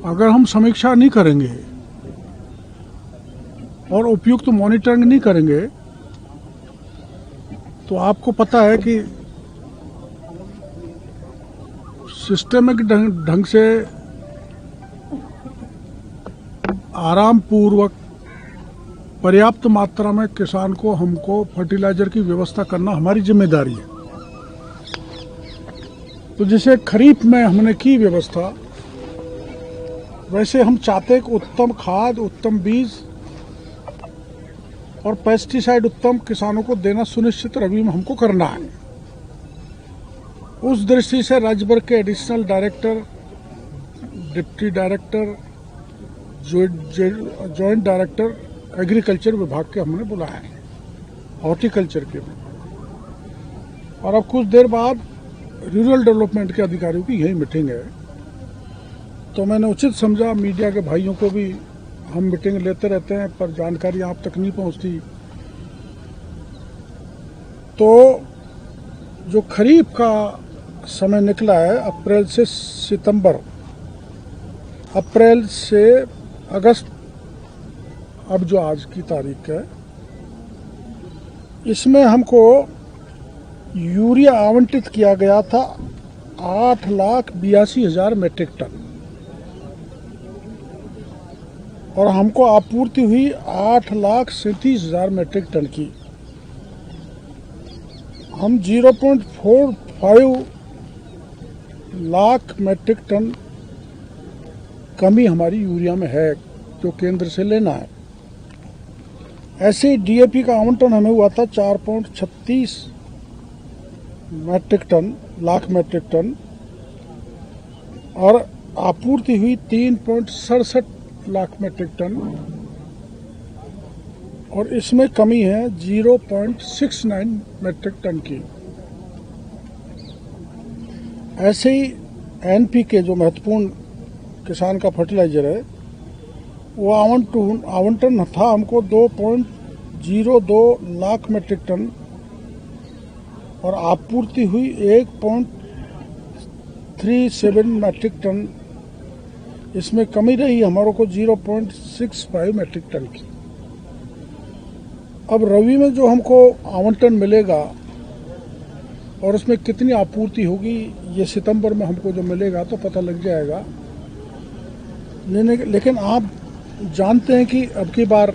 अगर हम समीक्षा नहीं करेंगे और उपयुक्त मॉनिटरिंग नहीं करेंगे तो आपको पता है कि सिस्टमिक ढंग से आराम पूर्वक पर्याप्त मात्रा में किसान को हमको फर्टिलाइजर की व्यवस्था करना हमारी जिम्मेदारी है। तो जैसे खरीफ में हमने की व्यवस्था, वैसे हम चाहते हैं कि उत्तम खाद, उत्तम बीज और पेस्टिसाइड उत्तम किसानों को देना सुनिश्चित रबी में हमको करना है। उस दृष्टि से राज्य भर के additional director, deputy director, joint director agriculture विभाग के हमने बुलाया है, हॉर्टिकल्चर के भी, और अब कुछ देर बाद रूरल डेवलपमेंट के अधिकारियों की यही मीटिंग है। तो मैंने उचित समझा, मीडिया के भाइयों को भी हम मीटिंग लेते रहते हैं पर जानकारी आप तक नहीं पहुंचती। तो जो खरीफ का समय निकला है अप्रैल से सितंबर, अप्रैल से अगस्त, अब जो आज की तारीख है, इसमें हमको यूरिया आवंटित किया गया था 8,82,000 मेट्रिक टन और हमको आपूर्ति हुई 8,37,000 मेट्रिक टन की। हम 0.45 लाख मेट्रिक टन कमी हमारी यूरिया में है जो केंद्र से लेना है। ऐसे ही डीएपी का आवंटन हमें हुआ था 4.36 metric ton, lakh metric ton, और आपूर्ति हुई 3.67 लाख मेट्रिक टन, और इसमें कमी है 0.69 मेट्रिक टन की। ऐसे ही एनपीके जो महत्वपूर्ण किसान का फर्टिलाइजर है, वो आवंटन था हमको 2.02 लाख मेट्रिक टन और आपूर्ति हुई 1.37 मेट्रिक टन। इसमें कमी रही हमारे को 0.65 मेट्रिक टन की। अब रबी में जो हमको आवंटन मिलेगा और उसमें कितनी आपूर्ति होगी, ये सितंबर में हमको जो मिलेगा तो पता लग जाएगा। लेकिन आप जानते हैं कि अब की बार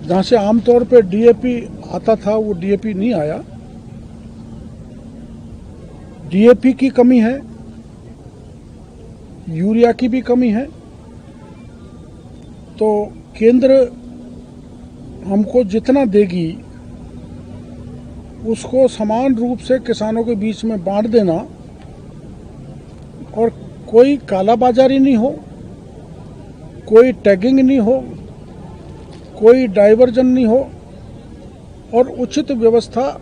जहाँ से आमतौर पे डीएपी आता था वो डीएपी नहीं आया। डीएपी की कमी है, यूरिया की भी कमी है। तो केंद्र हमको जितना देगी उसको समान रूप से किसानों के बीच में बांट देना और कोई कालाबाजारी नहीं हो, कोई टैगिंग नहीं हो, कोई डाइवर्जन नहीं हो और उचित व्यवस्था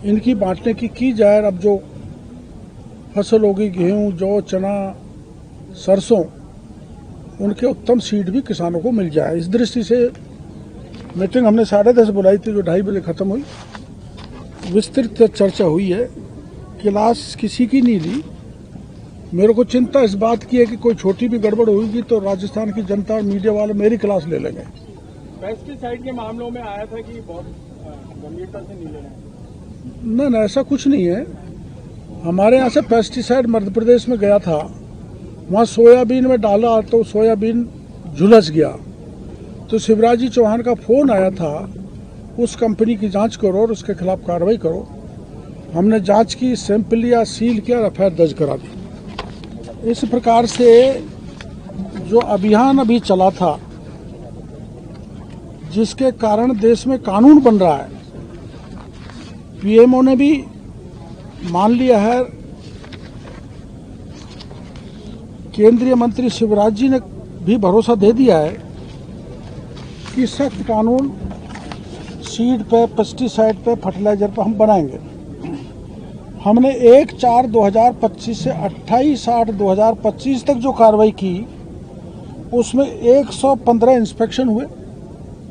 इनकी बांटने की जाए। अब जो फसल होगी, गेहूं, जौ, चना, सरसों, उनके उत्तम सीड भी किसानों को मिल जाए। इस दृष्टि से मीटिंग हमने 10:30 बुलाई थी जो 2:30 बजे खत्म हुई। विस्तृत चर्चा हुई है, क्लास किसी की नहीं ली। मेरे को चिंता इस बात की है कि कोई छोटी भी गड़बड़ होगी तो राजस्थान की जनता और मीडिया वाले मेरी क्लास ले लेंगे। पेस्टिसाइड के मामलों में आया था कि बहुत गंभीरता से नहीं ले रहे। ना, ऐसा कुछ नहीं है। हमारे यहाँ से पेस्टिसाइड मध्य प्रदेश में गया था, वहाँ सोयाबीन में डाला तो सोयाबीन झुलस गया। तो शिवराज जी चौहान का फोन आया था, उस कंपनी की जांच करो और उसके खिलाफ कार्रवाई करो। हमने जांच की, सैंपल लिया, सील किया, एफआईआर दर्ज करा दी। इस प्रकार से जो अभियान अभी चला था, जिसके कारण देश में कानून बन रहा है, पीएमओ ने भी मान लिया है, केंद्रीय मंत्री शिवराज जी ने भी भरोसा दे दिया है कि सख्त कानून सीड पे, पेस्टिसाइड पे, फर्टिलाइजर पे हम बनाएंगे। हमने 1/4/2025 से 28/8/2025 तक जो कार्रवाई की, उसमें 115 इंस्पेक्शन हुए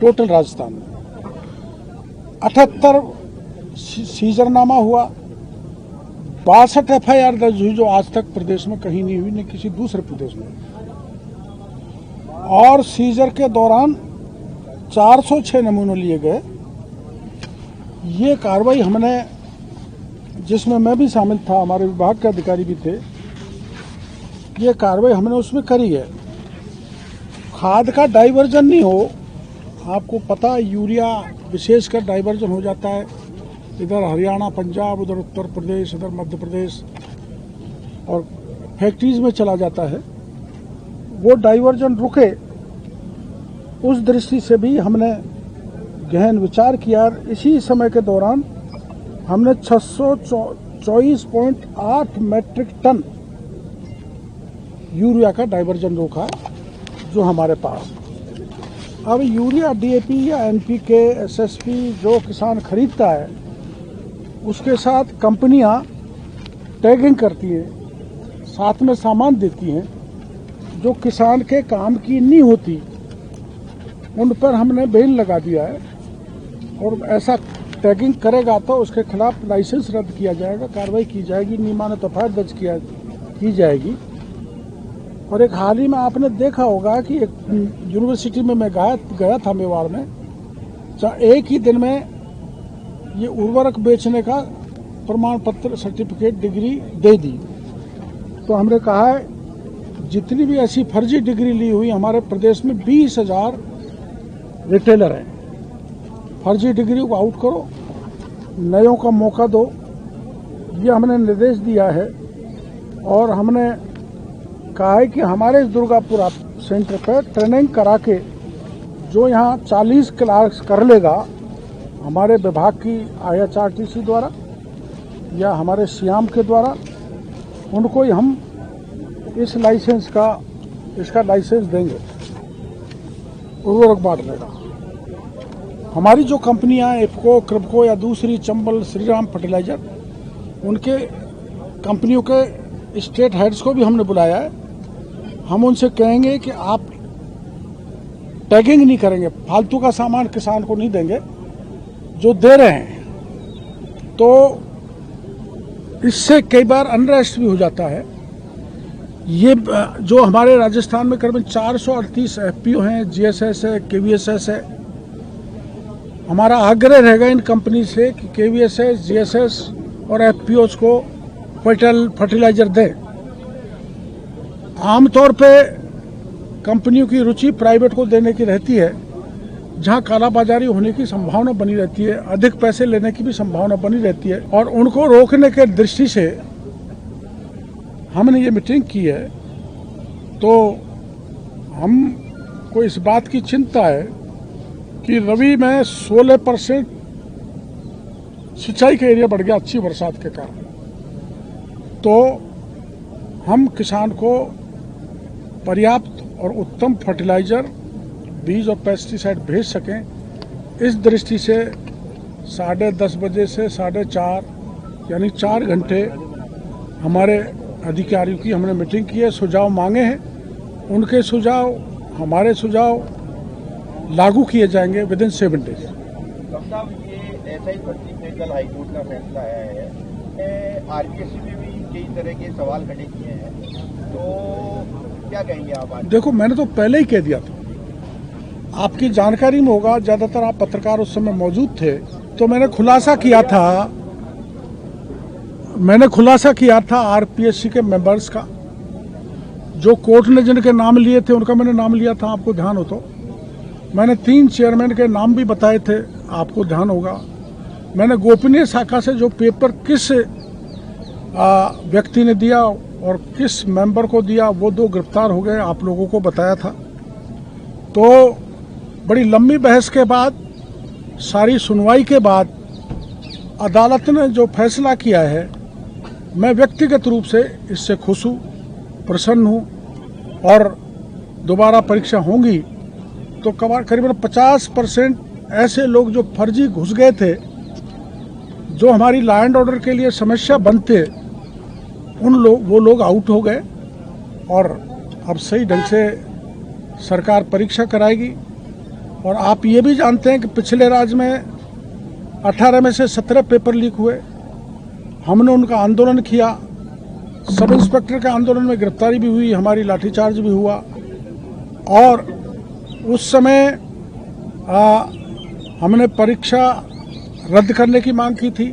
टोटल राजस्थान में। 78 सीजरनामा हुआ, 62 FIR दर्ज हुई, जो आज तक प्रदेश में कहीं नहीं हुई, न किसी दूसरे प्रदेश में। और सीजर के दौरान 406 नमूने लिए गए। ये कार्रवाई हमने, जिसमें मैं भी शामिल था, हमारे विभाग के अधिकारी भी थे, ये कार्रवाई हमने उसमें करी है। खाद का डाइवर्जन नहीं हो, आपको पता यूरिया विशेषकर डाइवर्जन हो जाता है, इधर हरियाणा, पंजाब, उधर उत्तर प्रदेश, इधर मध्य प्रदेश, और फैक्ट्रीज में चला जाता है। वो डाइवर्जन रुके, उस दृष्टि से भी हमने गहन विचार किया। इसी समय के दौरान हमने 624.8 मीट्रिक टन यूरिया का डाइवर्जन रोका, जो हमारे पास। अब यूरिया, DAP या NPK, SSP जो किसान खरीदता है, उसके साथ कंपनियां टैगिंग करती हैं, साथ में सामान देती हैं, जो किसान के काम की नहीं होती, उन पर हमने बैन लगा दिया है। और ऐसा टैगिंग करेगा तो उसके खिलाफ लाइसेंस रद्द किया जाएगा, कार्रवाई की जाएगी, नियमानुसार एफआईआर दर्ज की जाएगी। और एक हाल ही में आपने देखा होगा कि एक यूनिवर्सिटी में मैं गया था मेवाड़ में, एक ही दिन में ये उर्वरक बेचने का प्रमाण पत्र, सर्टिफिकेट, डिग्री दे दी। तो हमने कहा है जितनी भी ऐसी फर्जी डिग्री ली हुई हमारे प्रदेश में 20,000 रिटेलर हैं। फर्जी डिग्री को आउट करो, नयों का मौका दो, ये हमने निर्देश दिया है। और हमने कहा है कि हमारे इस दुर्गापुर सेंटर पर ट्रेनिंग करा के जो यहाँ 40 क्लास कर लेगा, हमारे विभाग की IHRTC द्वारा या हमारे सियाम के द्वारा, उनको ही हम इसका लाइसेंस देंगे उर्वरक बांटने का। हमारी जो कंपनियां इफको, क्रिप्को या दूसरी चंबल, श्रीराम फर्टिलाइजर, उनके कंपनियों के स्टेट हेड्स को भी हमने बुलाया है। हम उनसे कहेंगे कि आप टैगिंग नहीं करेंगे, फालतू का सामान किसान को नहीं देंगे, जो दे रहे हैं तो इससे कई बार अनरेस्ट भी हो जाता है। ये जो हमारे राजस्थान में करीबन 438 FPO हैं, GSS है, KVSS है। हमारा आग्रह रहेगा इन कंपनी से कि KVSS, GSS और FPOs को फर्टिलाइजर दें। आमतौर पे कंपनियों की रुचि प्राइवेट को देने की रहती है, जहां कालाबाजारी होने की संभावना बनी रहती है, अधिक पैसे लेने की भी संभावना बनी रहती है। और उनको रोकने के दृष्टि से हमने ये मीटिंग की है। तो हमको इस बात की चिंता है कि रबी में 16% सिंचाई का एरिया बढ़ गया अच्छी बरसात के कारण। तो हम किसान को पर्याप्त और उत्तम फर्टिलाइजर, बीज और पेस्टिसाइड भेज सकें, इस दृष्टि से 10:30 बजे से 4:30 यानी 4 घंटे हमारे अधिकारियों की हमने मीटिंग की है, सुझाव मांगे हैं। उनके सुझाव, हमारे सुझाव लागू किए जाएंगे विदिन 7 डेज। साहब, ये ऐसा ही भर्ती में कल हाईकोर्ट का फैसला आया है, RPSC में भी कई तरह के सवाल खड़े किए हैं, तो क्या कहेंगे आप आज? देखो, मैंने तो पहले ही कह दिया था, आपकी जानकारी में होगा, ज्यादातर आप पत्रकार उस समय मौजूद थे, तो मैंने खुलासा किया था RPSC के मेंबर्स का। जो कोर्ट ने जिनके नाम लिए थे उनका मैंने नाम लिया था, आपको ध्यान हो तो। मैंने 3 चेयरमैन के नाम भी बताए थे, आपको ध्यान होगा। मैंने गोपनीय शाखा से जो पेपर किस व्यक्ति ने दिया और किस मेंबर को दिया, वो 2 गिरफ्तार हो गए, आप लोगों को बताया था। तो बड़ी लंबी बहस के बाद, सारी सुनवाई के बाद अदालत ने जो फैसला किया है, मैं व्यक्तिगत रूप से इससे खुश हूँ, प्रसन्न हूँ। और दोबारा परीक्षा होंगी तो करीबन 50% ऐसे लोग जो फर्जी घुस गए थे, जो हमारी लॉ एंड ऑर्डर के लिए समस्या बनते, वो लोग आउट हो गए। और अब सही ढंग से सरकार परीक्षा कराएगी। और आप ये भी जानते हैं कि पिछले राज्य में 18 में से 17 पेपर लीक हुए, हमने उनका आंदोलन किया। सब इंस्पेक्टर के आंदोलन में गिरफ्तारी भी हुई, हमारी लाठीचार्ज भी हुआ। और उस समय हमने परीक्षा रद्द करने की मांग की थी,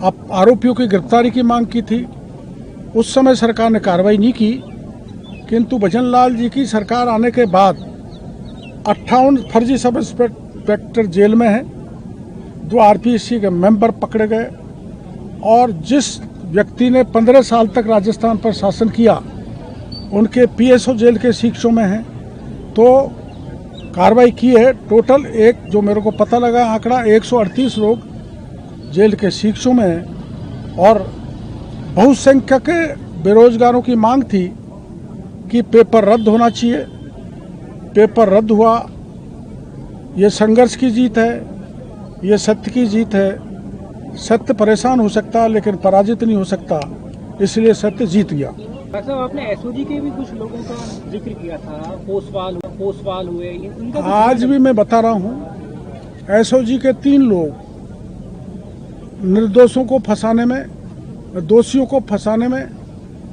अब आरोपियों की गिरफ्तारी की मांग की थी। उस समय सरकार ने कार्रवाई नहीं की, किंतु भजन लाल जी की सरकार आने के बाद 58 फर्जी सब इंस्पेक्टर जेल में हैं, 2 आरपीएससी के मेंबर पकड़े गए, और जिस व्यक्ति ने 15 साल तक राजस्थान पर शासन किया उनके पीएसओ जेल के शिक्षों में हैं। तो कार्रवाई की है। टोटल एक जो मेरे को पता लगा आंकड़ा 138 लोग जेल के शिक्षों में हैं। और बहुसंख्यक बेरोजगारों की मांग थी कि पेपर रद्द होना चाहिए। पेपर रद्द हुआ। ये संघर्ष की जीत है, ये सत्य की जीत है। सत्य परेशान हो सकता है लेकिन पराजित नहीं हो सकता, इसलिए सत्य जीत गया। डॉक्टर साहब, आपने एसओजी के भी कुछ लोगों का जिक्र किया था, पोसवाल हुए, इनका आज भी मैं बता रहा हूँ, एसओजी के 3 लोग निर्दोषों को फंसाने में, दोषियों को फंसाने में,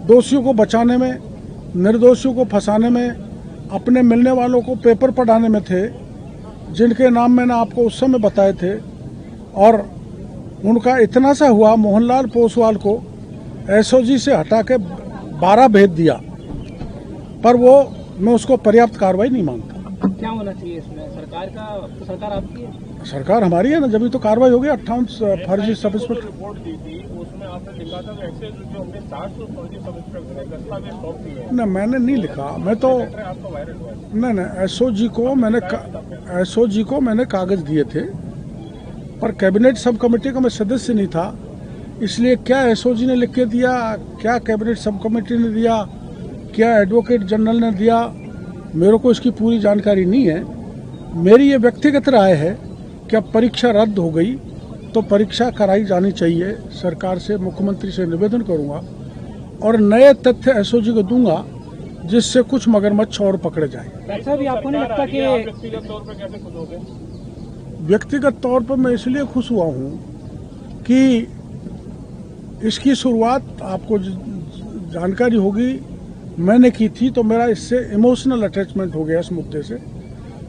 दोषियों को बचाने में, निर्दोषियों को फंसाने में, अपने मिलने वालों को पेपर पढ़ाने में थे, जिनके नाम मैंने आपको उस समय बताए थे। और उनका इतना सा हुआ, मोहनलाल पोसवाल को एसओजी से हटा के 12 भेज दिया, पर वो मैं उसको पर्याप्त कार्रवाई नहीं मानता। क्या होना चाहिए इसमें? सरकार आपकी है? सरकार हमारी है ना, जब तो कार्रवाई होगी। 58 फर्जी सब इंस्पेक्टर रिपोर्ट दी थी, उसमें आपने लिखा था कि ऐसे जो हमने 700 फर्जी सब इंस्पेक्टर है, दस्तावेज सौंप दिए हैं। न, मैंने नहीं लिखा। मैं तो आपका वायरल हुआ है। नहीं, एसओजी को मैंने कागज दिए थे, पर कैबिनेट सब कमेटी का मैं सदस्य नहीं था, इसलिए क्या एसओजी ने लिख के दिया, क्या कैबिनेट सब कमेटी ने दिया, क्या एडवोकेट जनरल ने दिया, मेरे को इसकी पूरी जानकारी नहीं है। मेरी ये व्यक्तिगत राय है कि अब परीक्षा रद्द हो गई तो परीक्षा कराई जानी चाहिए। सरकार से, मुख्यमंत्री से निवेदन करूंगा और नए तथ्य एसओजी को दूंगा, जिससे कुछ मगरमच्छ और पकड़े जाए। वैसा भी आपको नहीं लगता कि व्यक्तिगत तौर पर कैसे खुश हो गए? व्यक्तिगत तौर पर मैं इसलिए खुश हुआ हूँ कि इसकी शुरुआत आपको जानकारी होगी मैंने की थी, तो मेरा इससे इमोशनल अटैचमेंट हो गया इस मुद्दे से,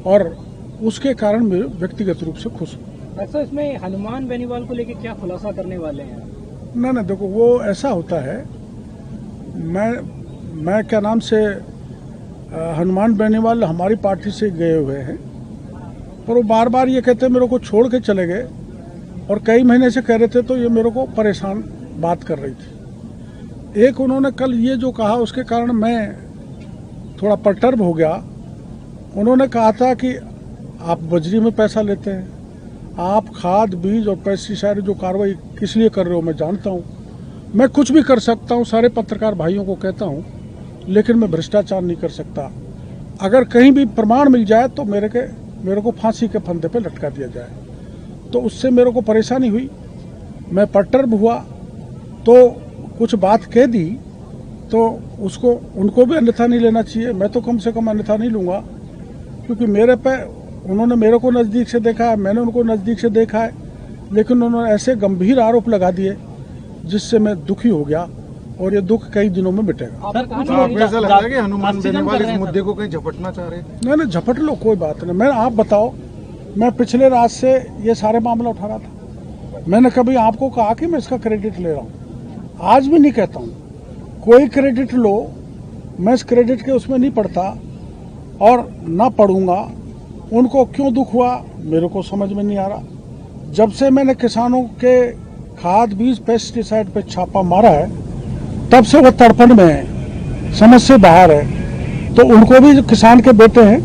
और उसके कारण मैं व्यक्तिगत रूप से खुश हूँ। वैसा इसमें हनुमान बेनीवाल को लेकर क्या खुलासा करने वाले हैं? ना देखो, वो ऐसा होता है, मैं क्या नाम से हनुमान बेनीवाल हमारी पार्टी से गए हुए हैं, पर वो बार बार ये कहते मेरे को छोड़ के चले गए, और कई महीने से कह रहे थे, तो ये मेरे को परेशान बात कर रही थी। एक उन्होंने कल ये जो कहा, उसके कारण मैं थोड़ा परटर्ब हो गया। उन्होंने कहा था कि आप बजरी में पैसा लेते हैं, आप खाद बीज और पेस्टिसाइड जो कार्रवाई किस लिए कर रहे हो मैं जानता हूँ, मैं कुछ भी कर सकता हूँ, सारे पत्रकार भाइयों को कहता हूँ, लेकिन मैं भ्रष्टाचार नहीं कर सकता। अगर कहीं भी प्रमाण मिल जाए तो मेरे को फांसी के फंदे पे लटका दिया जाए। तो उससे मेरे को परेशानी हुई, मैं परटर्ब हुआ, तो कुछ बात कह दी, तो उसको उनको भी अन्यथा नहीं लेना चाहिए। मैं तो कम से कम अन्यथा नहीं लूँगा, क्योंकि उन्होंने मेरे को नज़दीक से देखा है, मैंने उनको नज़दीक से देखा है, लेकिन उन्होंने ऐसे गंभीर आरोप लगा दिए जिससे मैं दुखी हो गया, और ये दुख कई दिनों में मिटेगा। आपको ऐसा लगता है कि हनुमान बेनीवाल इस मुद्दे को कहीं झपटना चाह रहे हैं? नहीं, झपट लो, कोई बात नहीं। आप बताओ, मैं पिछले रात से ये सारे मामला उठा रहा था, मैंने कभी आपको कहा कि मैं इसका क्रेडिट ले रहा हूँ? आज भी नहीं कहता हूँ। कोई क्रेडिट लो, मैं इस क्रेडिट के उसमें नहीं पढ़ता और ना पढ़ूंगा। उनको क्यों दुख हुआ मेरे को समझ में नहीं आ रहा। जब से मैंने किसानों के खाद बीज पेस्टिसाइड पे छापा मारा है, तब से वो तड़पण में है, समझ से बाहर है। तो उनको भी जो किसान के बेटे हैं,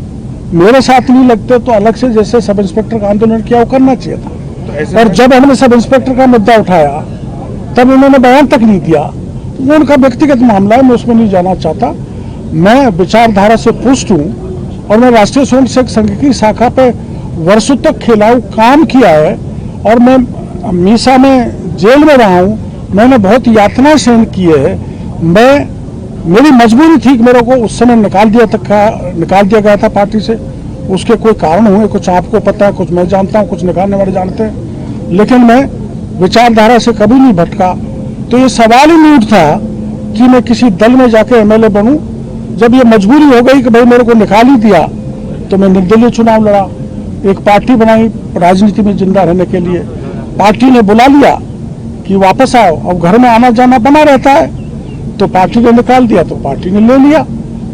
मेरे साथ नहीं लगते, तो अलग से जैसे सब इंस्पेक्टर का आंदोलन किया वो करना चाहिए था। और जब हमने सब इंस्पेक्टर का मुद्दा उठाया तब उन्होंने बयान तक नहीं दिया। वो उनका व्यक्तिगत मामला है, मैं उसमें नहीं जाना चाहता। मैं विचारधारा से पुष्ट हूँ, और मैं राष्ट्रीय स्वयंसेवक संघ की शाखा पे वर्षों तक खिलाऊ काम किया है, और मैं मीसा में जेल में रहा हूँ, मैंने बहुत यातना सहन की है। मेरी मजबूरी थी कि मेरे को उस समय निकाल दिया गया था पार्टी से। उसके कोई कारण हुए, कुछ आपको पता है, कुछ मैं जानता हूँ, कुछ निकालने वाले जानते हैं, लेकिन मैं विचारधारा से कभी नहीं भटका, तो ये सवाल ही नहीं उठता कि मैं किसी दल में जाके एमएलए बनूं। जब ये मजबूरी हो गई कि भाई मेरे को निकाल ही दिया, तो मैं निर्दलीय चुनाव लड़ा, एक पार्टी बनाई राजनीति में जिंदा रहने के लिए। पार्टी ने बुला लिया कि वापस आओ, अब घर में आना जाना बना रहता है, तो पार्टी ने निकाल दिया तो पार्टी ने ले लिया,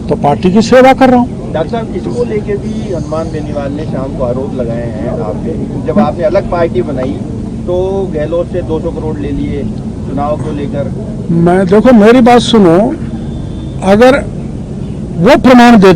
तो पार्टी की सेवा कर रहा हूँ। डॉक्टर साहब, इसको लेके भी हनुमान बेनीवाल ने शाम को आरोप लगाए हैं आप पे। जब आपने अलग पार्टी बनाई तो गहलोत से 200 करोड़ ले लिए चुनाव को लेकर। मैं देखो, मेरी बात सुनो, अगर वो प्रमाण दे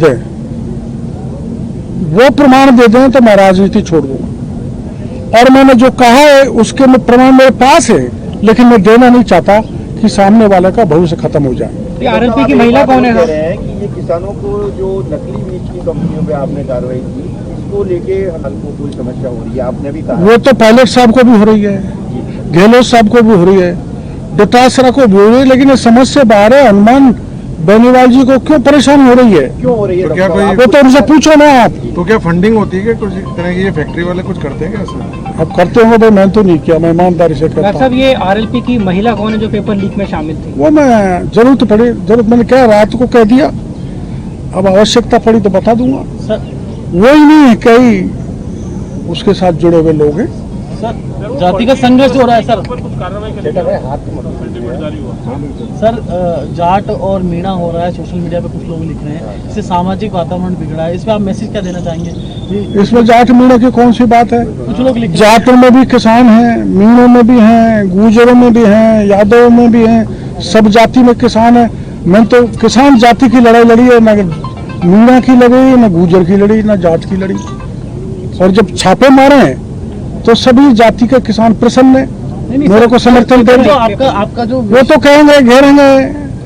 दें, तो मैं राजनीति छोड़ दूंगा। और मैंने जो कहा है उसके में प्रमाण मेरे पास है, लेकिन मैं देना नहीं चाहता कि सामने वाले का भविष्य खत्म हो जाए। आरएलपी की महिला कौन है? कह रहे हैं कि ये किसानों को जो नकली बीज की कंपनियों पे आपने कार्रवाई की, इसको लेके हमको कोई समस्या हो रही है, आपने भी कहा। वो तो पायलट साहब को भी हो रही है, गहलोत साहब को भी हो रही है, डोटासरा को भी हो रही है, लेकिन ये समझ से बाहर है हनुमान बेनीवाल जी को क्यों परेशानी हो रही है। क्यों हो रही है? तो क्या डॉक्टर साहब, कोई- वो तो उनसे पूछो ना आप। तो क्या फंडिंग होती है क्या कुछ इस तरह की? ये फैक्ट्री वाले कुछ करते हैं क्या ऐसा? अब करते होंगे भाई, मैं तो नहीं किया, मैं ईमानदारी से डॉक्टर करता साहब, हूँ। ये आरएलपी की महिला कौन है जो पेपर लीक में शामिल थी? वो मैं जरूरत पड़ी, मैंने क्या रात को कह दिया, अब आवश्यकता पड़ी तो बता दूंगा। सर, वो ही नहीं है, कई उसके साथ जुड़े हुए लोग हैं। जातिगत संघर्ष हो रहा है सर। सर जाट और मीणा हो रहा है, सोशल मीडिया पे कुछ लोग लिख रहे हैं, इससे सामाजिक वातावरण बिगड़ा है। इस पे आप मैसेज क्या देना चाहेंगे? इसमें जाट मीणा की कौन सी बात है? कुछ लोग लिख रहे जाटों में भी किसान हैं, मीणों में भी हैं, गुजरों में भी हैं, यादवों में भी हैं, सब जाति में किसान है। मैं तो किसान जाति की लड़ाई लड़ी है, न मीणा की लड़ी, न गुजर की लड़ी, न जाट की लड़ी। और जब छापे मारे हैं तो सभी जाति के किसान प्रसन्न है, मेरे को समर्थन दे रहे हैं। आपका जो वो तो कहेंगे, घेरेंगे,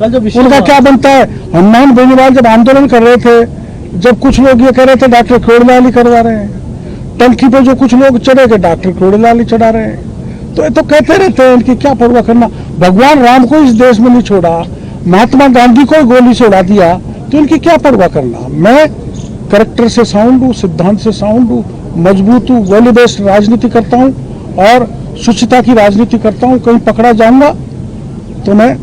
कल जो विषय उनका क्या बनता है। हनुमान बेनीवाल जब आंदोलन कर रहे थे, जब कुछ लोग ये कह रहे थे डॉक्टर कोड़लाल ही करवा रहे हैं, टंकी पे जो कुछ लोग चढ़े गए डॉक्टर कोड़लाल ही चढ़ा रहे हैं, तो ये तो कहते रहते हैं, इनकी क्या परवाह करना। भगवान राम को इस देश में नहीं छोड़ा, महात्मा गांधी को गोली से उड़ा दिया, तो इनकी क्या परवाह करना। मैं कैरेक्टर से साउंड हूँ, सिद्धांत से साउंड हूँ, मजबूत हूँ, वैल्यू बेस्ड राजनीति करता हूँ और शुचिता की राजनीति करता हूँ। कहीं पकड़ा जाऊंगा तो मैं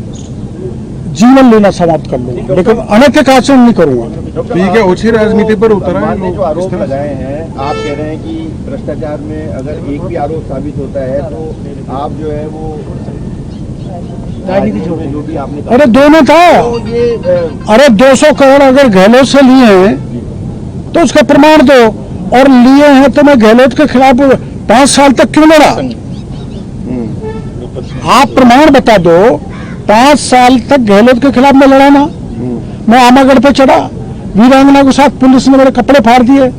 जीवन लेना समाप्त कर लूंगा, लेकिन अनैतिक आचरण नहीं करूंगा। ठीक है, ओछी राजनीति पर उतर आए हनुमान ने जो लोग इस आरोप तरह से। लगाए हैं, आप कह रहे हैं कि भ्रष्टाचार में अगर एक भी आरोप साबित होता है तो आप जो है वो राजनीति छोड़ जो भी आपने कहा। अरे दोनों था, तो ये अरे 200 करोड़ अगर गहलोत से लिए हैं तो उसका प्रमाण दो, और लिए हैं तो मैं गहलोत के खिलाफ 5 साल तक क्यों लड़ा। आप प्रमाण बता दो, 5 साल तक गहलोत के खिलाफ मैं लड़ा ना। मैं आमागढ़ पे चढ़ा, वीरांगना के साथ पुलिस ने मेरे कपड़े फाड़ दिए,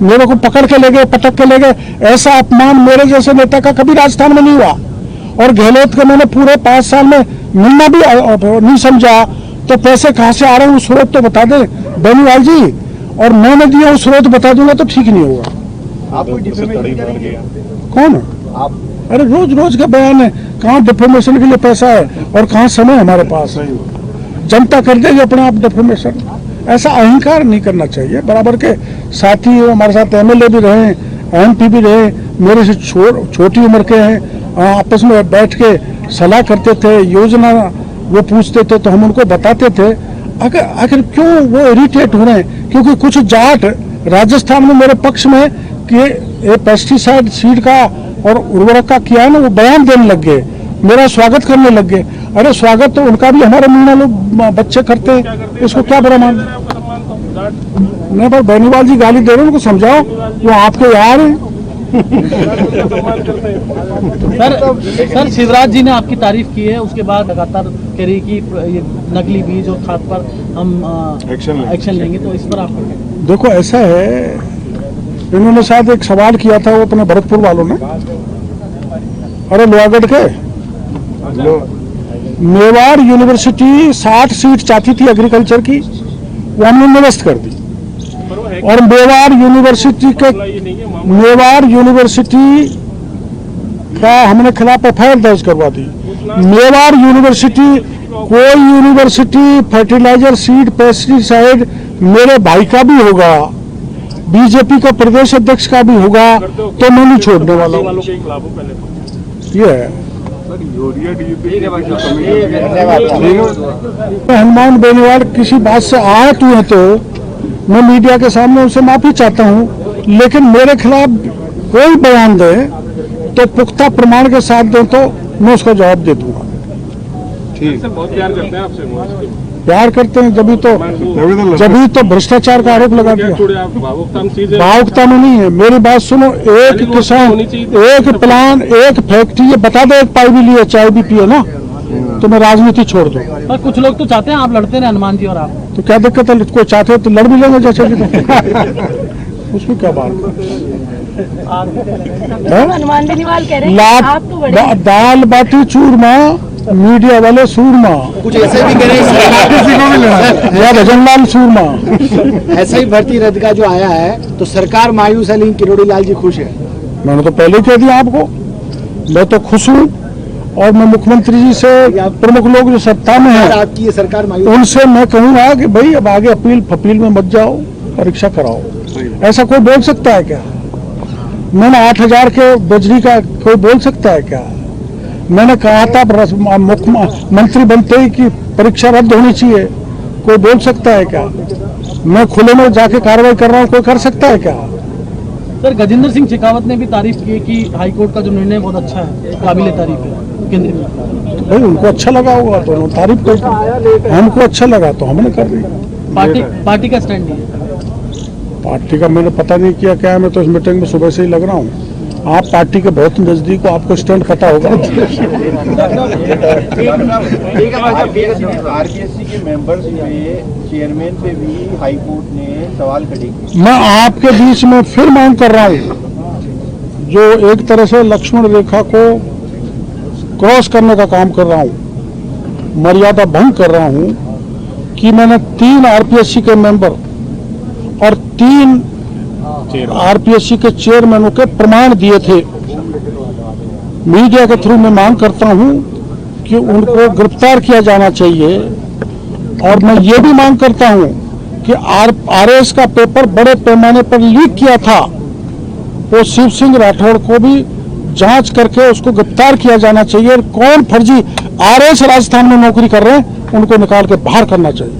मेरे को पकड़ के ले गए, पटक के ले गए। ऐसा अपमान मेरे जैसे नेता का कभी राजस्थान में नहीं हुआ। और गहलोत के मैंने पूरे 5 साल में मिलना भी नहीं समझा, तो पैसे कहाँ से आ रहे हैं वो स्रोत तो बता दे बेनीवाल जी, और मैंने दिया वो स्रोत बता दूंगा तो ठीक नहीं होगा। आप कोई डिफेमेशन करेंगे? कौन? आप अरे रोज रोज का बयान है, कहाँ डिफॉर्मेशन के लिए पैसा है और कहाँ समय हमारे पास है। जनता कर देगी अपने आप डिफॉर्मेशन। ऐसा अहंकार नहीं करना चाहिए। बराबर के साथी हमारे साथ एमएलए भी रहे, एमपी भी रहे, मेरे से छोटी उम्र के हैं, आपस में बैठ के सलाह करते थे, योजना वो पूछते थे तो हम उनको बताते थे। आखिर क्यों वो इरिटेट हो रहे हैं? क्योंकि कुछ जाट राजस्थान में मेरे पक्ष में कि ये पेस्टिसाइड सीड का और उर्वरक का किया है ना, वो बयान देने लग गए, मेरा स्वागत करने लग गए। अरे स्वागत तो उनका भी हमारे मीणा लोग बच्चे करते हैं, इसको क्या बुरा मान। नहीं पर बेनीवाल जी गाली दे रहे हैं, उनको समझाओ, वो आपके यार हैं। सर शिवराज जी ने आपकी तारीफ की है, उसके बाद लगातार कह रही कि ये नकली बीज और खाद पर हम एक्शन लेंगे, तो इस पर आप देखो ऐसा है, इन्होंने शायद एक सवाल किया था वो अपने भरतपुर वालों ने, अरे लोहागढ़ के मेवाड़ यूनिवर्सिटी 60 सीट चाहती थी एग्रीकल्चर की, वो हमने निरस्त कर दी। और मेवाड़ यूनिवर्सिटी का हमने खिलाफ एफआईआर दर्ज करवा दी। मेवाड़ यूनिवर्सिटी, कोई यूनिवर्सिटी फर्टिलाइजर सीड पेस्टिसाइड मेरे भाई का भी होगा, बीजेपी का प्रदेश अध्यक्ष का भी होगा, तो मैं नहीं छोड़ने वाला हूँ। ये है। हनुमान बेनीवाल किसी बात से आहत हुए तो मैं मीडिया के सामने उनसे माफी चाहता हूं, लेकिन मेरे खिलाफ कोई बयान दे तो पुख्ता प्रमाण के साथ दे तो मैं उसका जवाब दे दूंगा। बहुत प्यार करते हैं आपसे। प्यार करते हैं जभी तो भ्रष्टाचार का आरोप लगा दिया। भावुकता में नहीं है, मेरी बात सुनो। एक किसान, एक प्लान, एक फैक्ट्री, ये बता दो एक पाई भी लिए चाय भी पिए ना तो मैं राजनीति छोड़ दूं। पर कुछ लोग तो चाहते हैं आप लड़ते रहे हनुमान जी और आप, तो क्या दिक्कत है? कोई चाहते हो तो लड़ भी लेंगे जैसे कि उसमें क्या बात है? हनुमान बेनीवाल कह रहे हैं लात आप तो बड़े दाल बाटी चूरमा, मीडिया वाले सूरमा, कुछ ऐसे भी कह रहे या भजनलाल सूरमा। ऐसा ही भर्ती रद्द का जो आया है तो सरकार मायूस है, लेकिन किरोड़ी लाल जी खुश है। मैंने तो पहले ही कह दिया आपको, मैं तो खुश हूँ। और मैं मुख्यमंत्री जी से, प्रमुख लोग जो सत्ता में हैं, आपकी ये सरकार मायूस, उनसे मैं कहूँगा कि भाई अब आगे अपील फपील में मत जाओ, परीक्षा कराओ। ऐसा कोई बोल सकता है क्या? मैंने 8,000 के बजरी का कोई बोल सकता है क्या? मैंने कहा था मुख्यमंत्री बनते ही कि परीक्षा रद्द होनी चाहिए, कोई बोल सकता है क्या? मैं खुले में जाके कार्रवाई कर रहा हूँ, कोई कर सकता है क्या? सर गजेंद्र सिंह शेखावत ने भी तारीफ की है कि हाईकोर्ट का जो निर्णय बहुत अच्छा है, काबिल तारीफ है केंद्रीय मंत्री। तो भाई उनको अच्छा लगा होगा तो उन्होंने तारीफ कर दी, हमको अच्छा लगा तो हमने कर दी। पार्टी का स्टैंड नहीं है। पार्टी का मैंने पता नहीं किया क्या है, मैं तो इस मीटिंग में सुबह से ही लग रहा हूँ। आप पार्टी के बहुत नजदीक हो, आपको स्टैंड पता होगा। आरपीएससी के मेंबर्स पे, चेयरमैन पे भी हाई कोर्ट ने सवाल खड़े किए। मैं आपके बीच में फिर मांग कर रहा हूँ, जो एक तरह से लक्ष्मण रेखा को क्रॉस करने का काम कर रहा हूँ, मर्यादा भंग कर रहा हूँ, कि मैंने 3 आरपीएससी के मेंबर और 3 आरपीएससी के चेयरमैनों के प्रमाण दिए थे। मीडिया के थ्रू मैं मांग करता हूं कि उनको गिरफ्तार किया जाना चाहिए। और मैं ये भी मांग करता हूं कि आरएस का पेपर बड़े पैमाने पर लीक किया था, वो शिव सिंह राठौड़ को भी जांच करके उसको गिरफ्तार किया जाना चाहिए। और कौन फर्जी आरएस राजस्थान में नौकरी कर रहे हैं उनको निकाल के बाहर करना चाहिए।